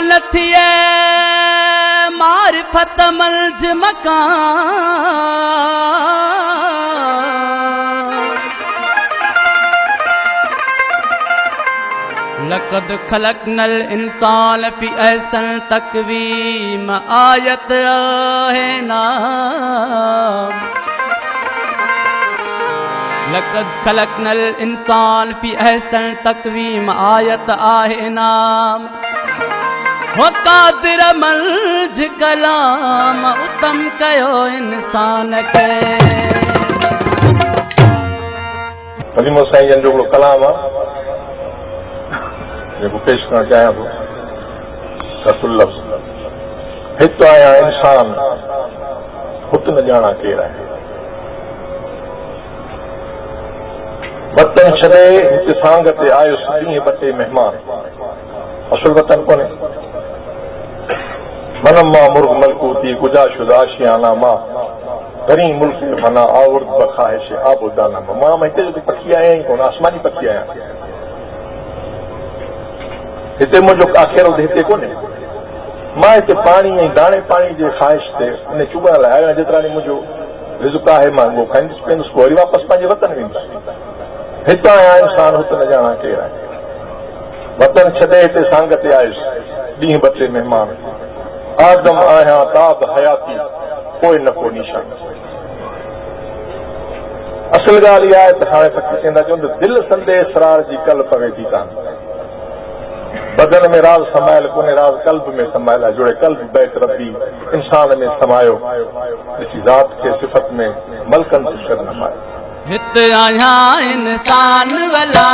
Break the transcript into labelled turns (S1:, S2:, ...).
S1: न थिए मारिफत मल्ज मकान। लक़द ख़लक़नल इंसान फ़ी अहसन तक़वीम आयत आहे नाम। लक़द ख़लक़नल इंसान फ़ी अहसन तक़वीम आयत आहे नाम। हो क़ादिर मल्ज कलाम उत्तम कयो इंसान खे।
S2: कलीमो साईं जन जो हिकिड़ो कलाम आहे जेको पेश करणु चाहियां थो। रसूल लफ़्ज़ हिते आया इंसान हुत न ॼाणा केरु आहे। वतन छॾे हिते सांग ते आयुसि ॾींहं ॿ टे महिमान। असुल वतन कोन्हे। मनम मां मुर्ग मलकूती गुजा शुदा आशियाना मां घणी मुल्क फना आवर्द बखाहिश आबुदाना मां हिते जो पखी आहियां ई कोन, आसमानी पखी आहियां। हिते मुंहिंजो आख़िर हिते कोन्हे। मां हिते पाणी ऐं दाणे पाणी जे ख़्वाहिश ते उन चुगण लाइ आहियां। जेतिरा ॾींहं मुंहिंजो रिज़्क़ आहे मां उहो खाईंदुसि पीअंदुसि, पोइ वरी वापसि पंहिंजे वतन वेंदुसि। हितां आया इंसान हुते न ॼाणा केरु आहे। वतन छॾे हिते सांग ते आयुसि ॾींहं ॿ टे महिमान। आदम आहियां ताब हयाती पोइ न को निशान। असल ॻाल्हि इहा आहे त हाणे फ़क़ीर चवंदा चवंदा दिलि संदेह सरार जी कल पवे थी कान। बदन में राज़ समायल कोन्हे, राज़ कल्ब में समायल आहे। जोड़े कल्ब बैत रबी इंसान में समायो ॾिसी ज़ात खे सिफ़त में मलकन से शर न पाए।
S1: हिते आया इंसान वला